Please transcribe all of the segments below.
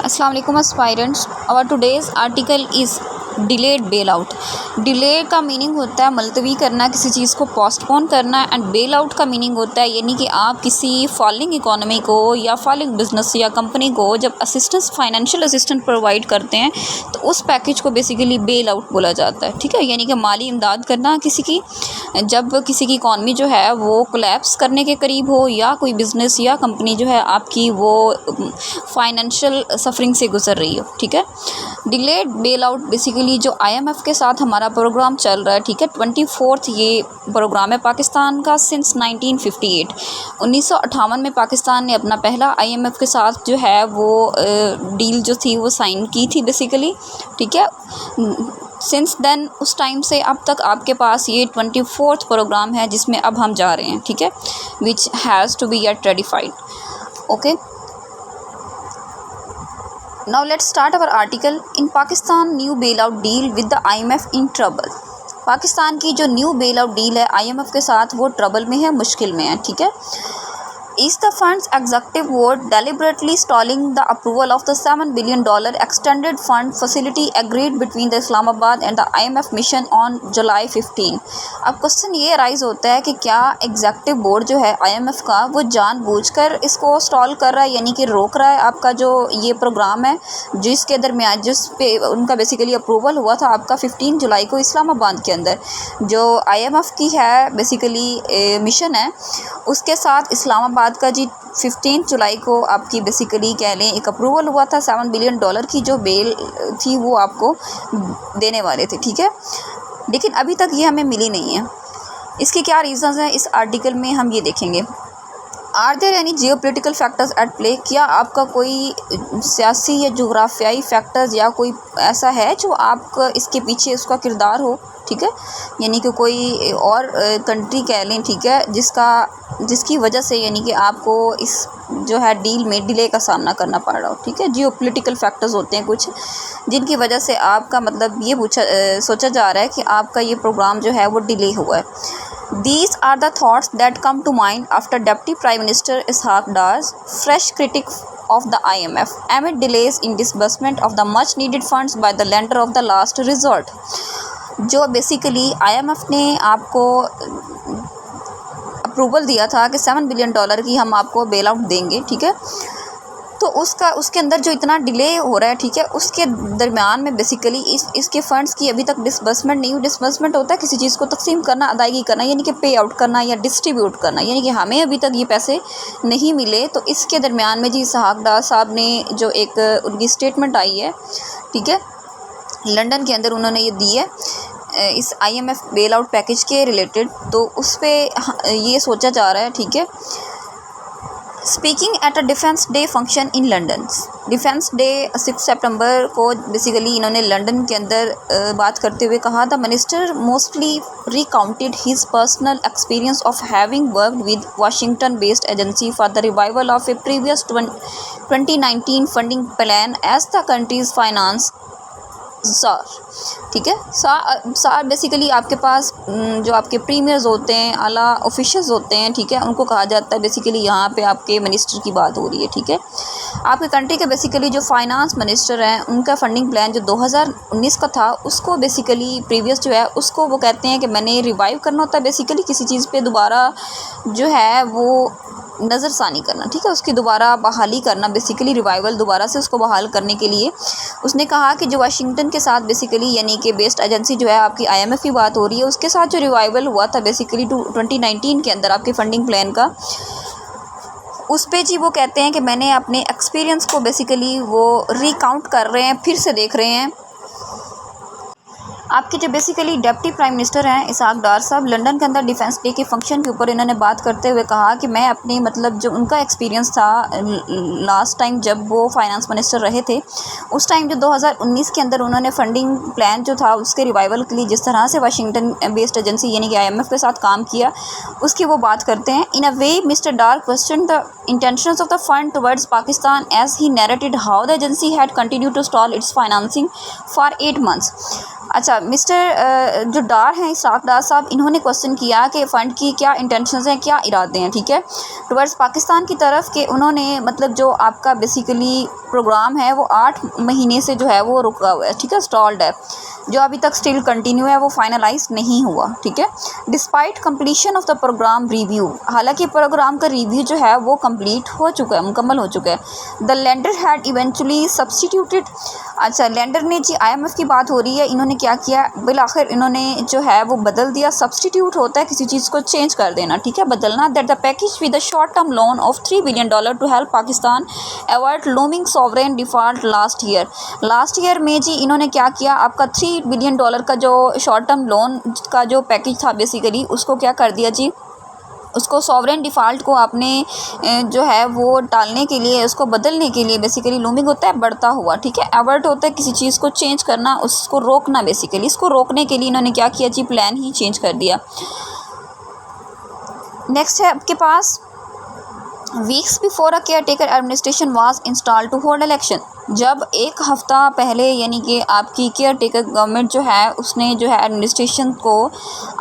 अस्सलाम वालेकुम aspirants. Our today's article is delayed bail out. Delay का मीनिंग होता है मुलतवी करना, किसी चीज़ को पोस्टपोन करना, एंड बेल आउट का मीनिंग होता है यानी कि आप किसी फॉलिंग इकोनॉमी को या फॉलिंग बिजनेस या कंपनी को जब असिस्टेंस फाइनेंशियल असिस्टेंस प्रोवाइड करते हैं तो उस पैकेज को बेसिकली बेल आउट बोला जाता है। ठीक है, यानी कि माली इमदाद करना किसी की, जब किसी की इकॉनमी जो है वो कोलैप्स करने के करीब हो या कोई बिज़नेस या कंपनी जो है आपकी वो फाइनेंशियल सफरिंग से गुजर रही हो। ठीक है, डिलेड बेल आउट बेसिकली जो IMF के साथ हमारा प्रोग्राम चल रहा है, ठीक है, 24th ये प्रोग्राम है पाकिस्तान का सिंस 1958। 1958 में पाकिस्तान ने अपना पहला IMF के साथ जो है वो डील जो थी वो साइन की थी बेसिकली। ठीक है, सिंस देन उस टाइम से अब तक आपके पास ये 24th प्रोग्राम है जिसमें अब हम जा रहे हैं। ठीक है, which has to be get ratified. Okay, now let's start our article in Pakistan new bailout deal with the IMF in trouble। Pakistan की जो न्यू बेल आउट डील है IMF के साथ वो ट्रबल में है, मुश्किल में है। ठीक है, is the fund's executive board deliberately stalling the approval of the $7 billion extended fund facility agreed between the Islamabad and the IMF mission on July 15। अब क्वेश्चन ये राइज होता है कि क्या एग्जेक्टिव बोर्ड जो है IMF का वो जानबूझकर इसको स्टॉल कर रहा है, यानी कि रोक रहा है आपका जो ये प्रोग्राम है जिसके दरमियान जिस पे उनका बेसिकली अप्रूवल हुआ था आपका 15 जुलाई को इस्लामाबाद के अंदर जो IMF की है बेसिकली मिशन है उसके साथ इस्लामाबाद का जी 15 जुलाई को आपकी बेसिकली कह लें एक अप्रूवल हुआ था। $7 बिलियन की जो बेल थी वो आपको देने वाले थे। ठीक है, लेकिन अभी तक ये हमें मिली नहीं है। इसके क्या रीज़न्स हैं इस आर्टिकल में हम ये देखेंगे। Are there any geopolitical factors at play, क्या आपका कोई सियासी या जोग्राफियाई फैक्टर्स या कोई ऐसा है जो आपका इसके पीछे उसका किरदार हो। ठीक है, यानी कि कोई और कंट्री कह लें, ठीक है, जिसकी वजह से यानी कि आपको इस जो है डील में डिले का सामना करना पड़ रहा हो। ठीक है, जियोपॉलिटिकल फैक्टर्स होते हैं कुछ जिनकी वजह से आपका मतलब ये सोचा जा रहा है कि आपका ये प्रोग्राम जो है वो डिले हुआ है। These are the thoughts that come to mind after Deputy Prime Minister Ishaq Dar's fresh critic of the IMF amid delays in disbursement of the much needed funds by the lender of the last resort। जो basically IMF ने आपको approval दिया था कि $7 billion की हम आपको bail out देंगे। ठीक है, तो उसके अंदर जो इतना डिले हो रहा है, ठीक है, उसके दरमियान में बेसिकली इसके फ़ंड्स की अभी तक डिसबर्समेंट नहीं हुई। डिसबर्समेंट होता है किसी चीज़ को तकसीम करना, अदायगी करना, यानी कि पे आउट करना या डिस्ट्रीब्यूट करना, यानी कि हमें अभी तक ये पैसे नहीं मिले। तो इसके दरमियान में जी इसहाक डार साहब ने जो एक उनकी स्टेटमेंट आई है, ठीक है, लंदन के अंदर उन्होंने ये दी है इस IMF बेल आउट पैकेज के रिलेटेड, तो उस पर ये सोचा जा रहा है। ठीक है, speaking at a defence day function in London, defence day 6 सितंबर को बेसिकली इन्होंने लंदन के अंदर बात करते हुए कहा, the minister mostly recounted his personal experience of having worked with Washington based agency for the revival of a previous 2019 funding plan as the country's finance czar. ठीक है, सार बेसिकली आपके पास जो आपके प्रीमियर्स होते हैं, आला ऑफिशियल्स होते हैं, ठीक है, उनको कहा जाता है। बेसिकली यहाँ पे आपके मिनिस्टर की बात हो रही है। ठीक है, आपके कंट्री के बेसिकली जो फाइनेंस मिनिस्टर हैं उनका फंडिंग प्लान जो 2019 का था उसको बेसिकली प्रीवियस जो है उसको वो कहते हैं कि मैंने रिवाइव करना होता है, बेसिकली किसी चीज़ पे दोबारा जो है वो नज़रसानी करना। ठीक है, उसकी दोबारा बहाली करना, बेसिकली रिवाइवल दोबारा से उसको बहाल करने के लिए उसने कहा कि जो वाशिंगटन के साथ बेसिकली यानी कि बेस्ड एजेंसी जो है आपकी IMF की बात हो रही है उसके साथ जो रिवाइवल हुआ था बेसिकली 2019 के अंदर आपके फंडिंग प्लान का, उस पे जी वो कहते हैं कि मैंने अपने एक्सपीरियंस को बेसिकली वो रिकाउंट कर रहे हैं, फिर से देख रहे हैं। आपके जो बेसिकली डिप्टी प्राइम मिनिस्टर हैं इसहाक डार साहब लंदन के अंदर डिफेंस डे के फंक्शन के ऊपर इन्होंने बात करते हुए कहा कि मैं अपने मतलब जो उनका एक्सपीरियंस था लास्ट टाइम जब वो फाइनेंस मिनिस्टर रहे थे उस टाइम जो 2019 के अंदर उन्होंने फंडिंग प्लान जो था उसके रिवाइवल के लिए जिस तरह से वाशिंगटन बेस्ड एजेंसी यानी कि IMF के साथ काम किया उसकी वो बात करते हैं। In a way mister Dar question the intentions of the fund towards Pakistan as he narrated how the agency had continued to stall its financing for 8 months। अच्छा, मिस्टर जो डार हैं इशराक डार साहब, इन्होंने क्वेश्चन किया कि फ़ंड की क्या इंटेंशंस हैं, क्या इरादे हैं, ठीक है, टुवर्ड्स पाकिस्तान की तरफ के उन्होंने मतलब जो आपका बेसिकली प्रोग्राम है वो 8 महीने से जो है वो रुका हुआ है, ठीक है, स्टॉल्ड है, जो अभी तक स्टिल कंटिन्यू है, वो फाइनलाइज नहीं हुआ, ठीक है, despite completion of the programme review, हालांकि प्रोग्राम का रिव्यू जो है वो कंप्लीट हो चुका है, मुकम्मल हो चुका है। The lender had eventually substituted, अच्छा लेंडर ने जी IMF की बात हो रही है, इन्होंने क्या किया, बिल आखिर इन्होंने जो है वो बदल दिया, सब्सटीट्यूट होता है किसी चीज़ को चेंज कर देना, ठीक है, बदलना, that the package with the short term loan of $3 billion to help Pakistan avoid looming sovereign default last year में जी इन्होंने क्या किया, आपका $3 बिलियन का जो शॉर्ट टर्म लोन का जो पैकेज था बेसिकली उसको क्या कर दिया जी, उसको सॉवरेन डिफ़ॉल्ट को आपने जो है वो टालने के लिए, उसको बदलने के लिए, बेसिकली लूमिंग होता है बढ़ता हुआ, ठीक है, एवर्ट होता है किसी चीज़ को चेंज करना, उसको रोकना, बेसिकली इसको रोकने के लिए इन्होंने क्या किया जी, प्लान ही चेंज कर दिया। नेक्स्ट है आपके पास, weeks before a caretaker administration was installed to hold election, जब एक हफ़्ता पहले यानी कि आपकी केयर टेकर गवर्नमेंट जो है उसने जो है एडमिनिस्ट्रेशन को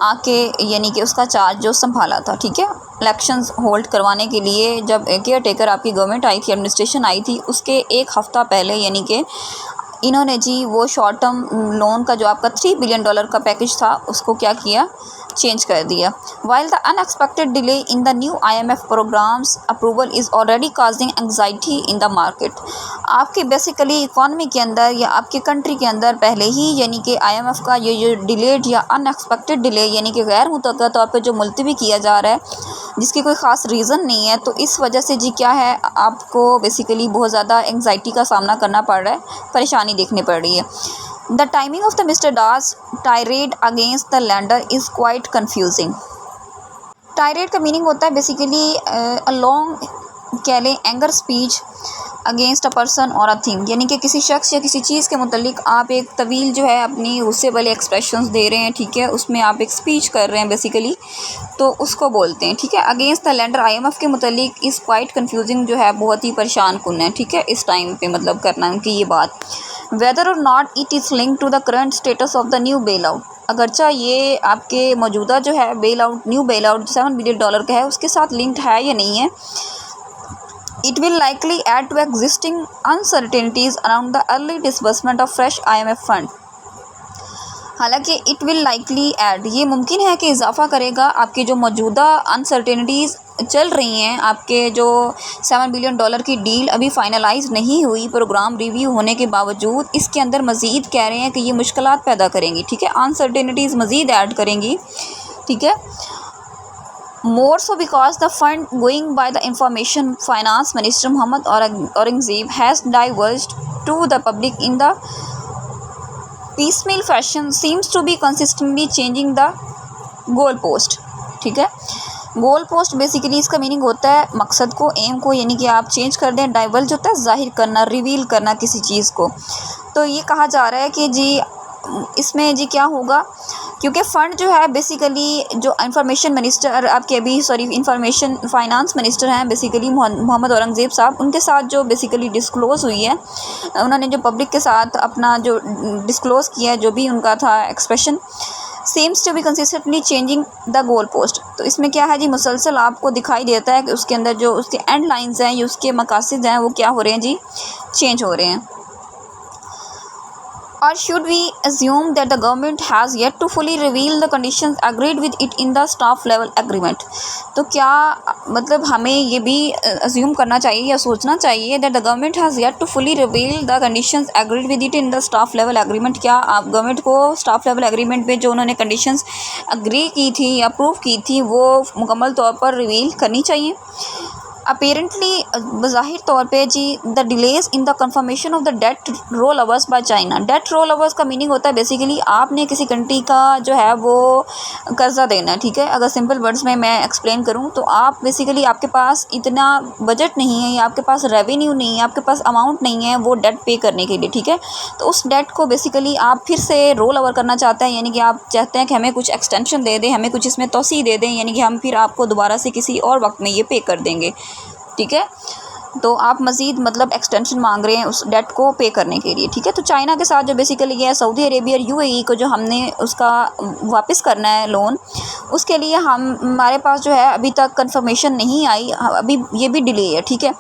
आके यानी कि उसका चार्ज जो संभाला था, ठीक है, इलेक्शंस होल्ड करवाने के लिए जब केयर टेकर आपकी गवर्नमेंट आई थी, एडमिनिस्ट्रेशन आई थी, उसके एक हफ़्ता पहले यानी कि इन्होंने जी वो शॉर्ट टर्म लोन का जो आपका $3 बिलियन का पैकेज था उसको क्या किया, चेंज कर दिया। While the unexpected delay in the new IMF programmes approval is already causing anxiety in the market, आपके बेसिकली इकॉनमी के अंदर या आपके कंट्री के अंदर पहले ही यानी कि IMF का ये जो डिलेड या अनएक्सपेक्टेड डिले यानी कि गैर मुतवक्का तौर पर जो मुलतवी किया जा रहा है जिसकी कोई ख़ास रीज़न नहीं है, तो इस वजह से जी क्या है, आपको बेसिकली बहुत ज़्यादा एंग्जाइटी का सामना करना पड़ रहा है, परेशानी देखनी पड़ रही है। The timing of the mister Das tired against the lander is quite confusing, tired का मीनिंग होता है बेसिकली अ लॉन्ग कह लें anger speech against a person और अ थिंग, यानी कि किसी शख्स या किसी चीज़ के मुतल्लिक आप एक तवील जो है अपनी गुस्से वाले एक्सप्रेशंस दे रहे हैं, ठीक है, उसमें आप एक स्पीच कर रहे हैं बेसिकली, तो उसको बोलते हैं, ठीक है। अगेंस्ट द लैंडर IMF के मुतल्लिक इज़ क्वाइट कन्फ्यूजिंग जो है बहुत ही परेशान कुन है, ठीक है, इस टाइम पे मतलब करना उनकी ये बात। वेदर और not it is link to the current status of the new bailout, अगरचा ये आपके मौजूदा जो है bailout, new bailout $7 billion का है उसके साथ लिंक्ड है या नहीं है। It will likely add to existing uncertainties around the early disbursement of fresh IMF fund. हालांकि इट विल लाइकली ऐड, ये मुमकिन है कि इजाफा करेगा आपके जो मौजूदा अनसर्टेनिटीज़ चल रही हैं, आपके जो $7 बिलियन की डील अभी फाइनलाइज नहीं हुई, प्रोग्राम रिव्यू होने के बावजूद इसके अंदर मज़ीद कह रहे हैं कि ये मुश्किलात पैदा करेंगी, ठीक है, अनसर्टेनिटीज़ मज़ीद ऐड करेंगी, ठीक है। More so because the fund, going by the information Finance Minister Mohammad Aurangzeb has divulged to the public in the piecemeal fashion, seems to be consistently changing the goalpost, ठीक है। Goal post basically इसका meaning होता है मकसद को, M को, यानी कि आप चेंज कर दें, डाइवर्ज होता है जाहिर करना, रिवील करना किसी चीज़ को। तो ये कहा जा रहा है कि जी इसमें जी क्या होगा, क्योंकि फ़ंड जो है बेसिकली जो इंफॉर्मेशन मिनिस्टर आपके अभी इंफॉर्मेशन फाइनेंस मिनिस्टर हैं बेसिकली मोहम्मद औरंगज़ेब साहब, उनके साथ जो बेसिकली डिस्क्लोज़ हुई है, उन्होंने जो पब्लिक के साथ अपना जो डिस्क्लोज़ किया है, जो भी उनका था expression, seems to be consistently changing the goal post. तो इसमें क्या है जी, मुसलसल आपको दिखाई देता है कि उसके अंदर जो उसके एंड लाइन्स हैं या उसके मकासद हैं वो क्या हो रहे हैं जी, चेंज हो रहे हैं। Or should we assume that the government has yet to fully reveal the conditions agreed with it in the staff level agreement? तो क्या मतलब हमें ये भी assume करना चाहिए या सोचना चाहिए that the government has yet to fully reveal the conditions agreed with it in the staff level agreement? क्या आप गवर्नमेंट को staff level agreement में जो उन्होंने conditions agree की थी या अप्रूव की थी वो मुकम्मल तौर पर रिवील करनी चाहिए? अपेरेंटली ज़ाहिर तौर पे जी the delays in the confirmation of the debt rollovers by China, debt rollovers का मीनिंग होता है बेसिकली आपने किसी कंट्री का जो है वो कर्ज़ा देना है, ठीक है। अगर सिंपल वर्ड्स में मैं एक्सप्लेन करूँ तो आप बेसिकली आपके पास इतना बजट नहीं है या आपके पास रेवेन्यू नहीं है, आपके पास अमाउंट नहीं है वो डेट पे करने के लिए, ठीक है। तो उस डेट को बेसिकली आप फिर से रोल ओवर करना चाहते हैं, यानी कि आप चाहते हैं कि हमें कुछ एक्सटेंशन दे दें, हमें कुछ इसमें तोसी दे दें, यानी कि हम फिर आपको दोबारा से किसी और वक्त में ये पे कर देंगे, ठीक है। तो आप मज़ीद मतलब एक्सटेंशन मांग रहे हैं उस डेट को पे करने के लिए, ठीक है। तो चाइना के साथ जो बेसिकली ये सऊदी अरेबिया और यूएई को जो हमने उसका वापस करना है लोन, उसके लिए हमारे पास जो है अभी तक कंफर्मेशन नहीं आई, अभी ये भी डिले है, ठीक है।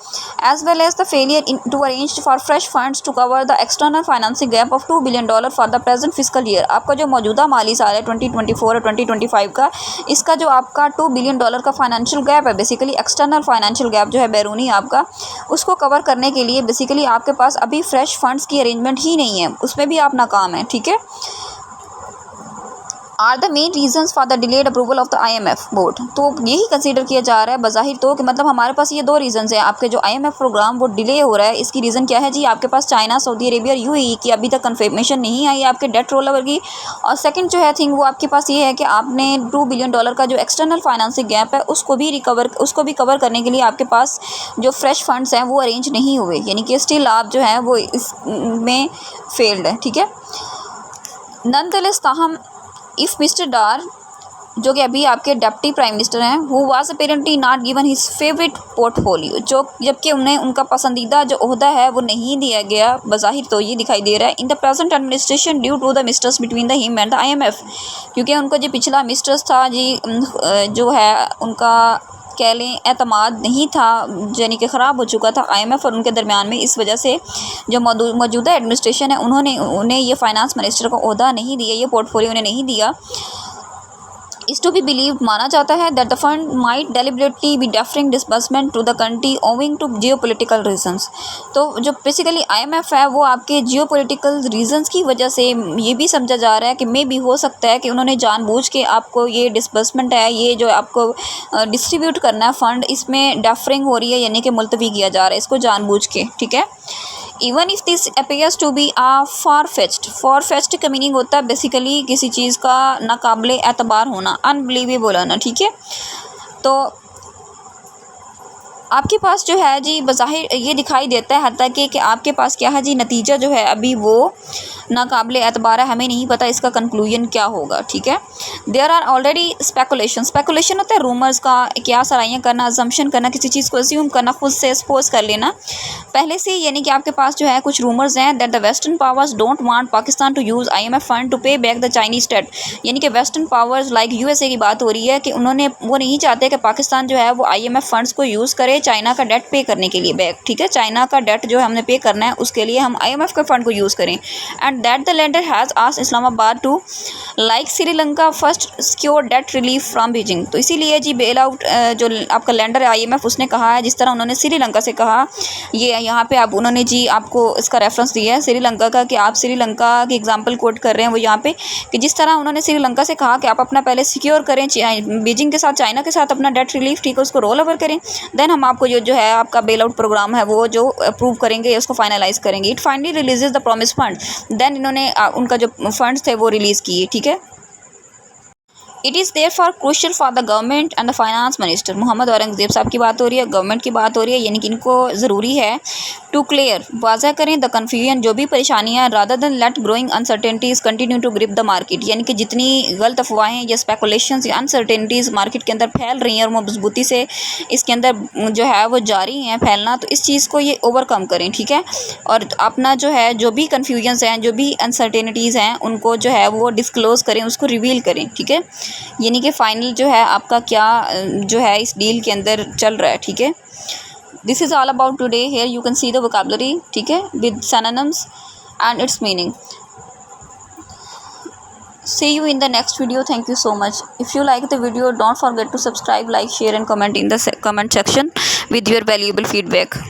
As well as the failure to arrange for fresh funds to cover the external financing gap of $2 billion for the present physical year. आपका जो मौजूदा माली साल है 2024 और 2025 का, इसका जो आपका $2 बिलियन का फाइनेंशियल गैप है, बेसिकली एक्सटर्नल फाइनेंशियल गैप जो है बैरूनी आपका, उसको कवर करने के लिए बेसिकली आपके पास अभी फ्रेश फंड्स की अरेंजमेंट ही नहीं है, उसमें भी आप नाकाम हैं, ठीक है। Are the main reasons for the delayed approval of the IMF board. तो यही कंसीडर किया जा रहा है बज़ाहिर तो कि मतलब हमारे पास ये दो रीजंस हैं, आपके जो IMF प्रोग्राम वो डिले हो रहा है, इसकी रीज़न क्या है जी, आपके पास चाइना, सऊदी अरेबिया और यूएई की अभी तक कंफर्मेशन नहीं आई आपके डेट रोल ओवर की। और सेकंड जो है थिंग वो आपके पास ये है कि आपने $2 बिलियन का जो एक्सटर्नल फाइनेंसिंग गैप है उसको भी कवर करने के लिए आपके पास जो फ्रेश फंड्स हैं वो अरेंज नहीं हुए, यानी कि स्टिल आप जो है वो इसमें फेल्ड है, ठीक है। नॉनदलेस ताहम इफ़ मिस्टर डार, जो कि अभी आपके डिप्टी प्राइम मिनिस्टर हैं, who was apparently not given his favourite portfolio, जो जबकि उन्हें उनका पसंदीदा जो ओहदा है वो नहीं दिया गया, बज़ाहिर तो ये दिखाई दे रहा है in the present administration due to the mistrust between the him and the IMF, क्योंकि उनको जो पिछला मिस्टर्स था जी जो है उनका कह लें एतमाद नहीं था, यानी कि ख़राब हो चुका था IMF और उनके दरमियान में। इस वजह से जो मौजूदा एडमिनिस्ट्रेशन है उन्हें ये फाइनेंस मिनिस्टर को ओहदा नहीं दिया, ये पोर्टफोलियो उन्हें नहीं दिया। इस टू बी बिलीव, माना जाता है that the fund might deliberately be deferring disbursement to the country owing to geopolitical reasons. तो जो बेसिकली IMF है वो आपके जियोपॉलिटिकल रीजंस की वजह से ये भी समझा जा रहा है कि मे भी हो सकता है कि उन्होंने जानबूझ के आपको ये डिसबर्समेंट है, ये जो आपको डिस्ट्रीब्यूट करना है फ़ंड, इसमें डेफरिंग हो रही है, यानी कि मुलतवी किया जा रहा है इसको जानबूझ के, ठीक है। Even if this appears to be far fetched का मीनिंग होता है बेसिकली किसी चीज़ का नाकाबिले एतबार होना, अनबिलीवेबल होना, ठीक है। तो आपके पास जो है जी बज़ाहिर ये दिखाई देता है हत्ता कि आपके पास क्या है जी, नतीजा जो है अभी वो नाकाबिले एतबार है, हमें नहीं पता इसका कंक्लूजन क्या होगा, ठीक है। देयर आर ऑलरेडी स्पेकुलेशन होता है रूमर्स का, क्या सराइयाँ करना, अजम्पशन करना, किसी चीज़ को अस्यूम करना, खुद से सपोज कर लेना पहले से, यानी कि आपके पास जो है कुछ रूमर्स हैं that the western powers don't want Pakistan to use IMF fund to pay back the Chinese debt, यानी कि वेस्टर्न पावर्स लाइक USA की बात हो रही है कि वो नहीं चाहते कि पाकिस्तान जो है वो IMF फंड्स को यूज़ करे चाइना का डेट पे करने के लिए बैक, ठीक है। चाइना का डेट जो है हमने पे करना है उसके लिए हम IMF के फंड को यूज़ करें, and that the lender has asked Islamabad to like Sri Lanka first secure debt relief from Beijing. तो इसीलिए जी बेल आउट जो आपका लेंडर है IMF उसने कहा है, जिस तरह उन्होंने श्रीलंका से कहा, ये यहाँ पे आप उन्होंने जी आपको इसका रेफरेंस दिया है श्रीलंका का, कि आप श्रीलंका की एग्जांपल कोट कर रहे हैं वो यहाँ पे, कि जिस तरह उन्होंने श्रीलंका से कहा कि आप अपना पहले सिक्योर करें बीजिंग के साथ, चाइना के साथ अपना डेट रिलीफ, ठीक है, उसको रोल ओवर करें, देन हम आपको जो है आपका बेल आउट प्रोग्राम है वो जो अप्रूव करेंगे, उसको फाइनलाइज करेंगे। It finally releases the promise fund, then इन्होंने उनका जो फंड्स थे वो रिलीज़ किए, ठीक है। It is there for crucial for the government and the finance minister, Muhammad Aurangzeb साहब की बात हो रही है, गवर्नमेंट की बात हो रही है, यानी कि इनको ज़रूरी है टू क्लियर वाज़ा करें द कन्फ्यूजन, जो भी परेशानियाँ, rather than let growing uncertainties continue to grip the market, यानी कि जितनी गलत अफवाहें या स्पेकुलेशंस या अनसर्टेनिटीज़ मार्केट के अंदर फैल रही हैं और वो मजबूती से इसके अंदर जो है वो जारी हैं फैलना, तो इस चीज़ को ये ओवरकम करें, ठीक है। और अपना जो है जो भी कन्फ्यूजन्स हैं, जो भी अनसर्टेनिटीज़ हैं, उनको जो है वो डिस्क्लोज़ करें, उसको रिवील करें, ठीक है। यानी कि फाइनल जो है आपका क्या जो है इस डील के अंदर चल रहा है, ठीक है। This is all about today, here you can see the vocabulary, ठीक है, with synonyms and its meaning. See you in the next video. Thank you so much. If you like the video, don't forget to subscribe, like, share and comment in the comment section with your valuable feedback.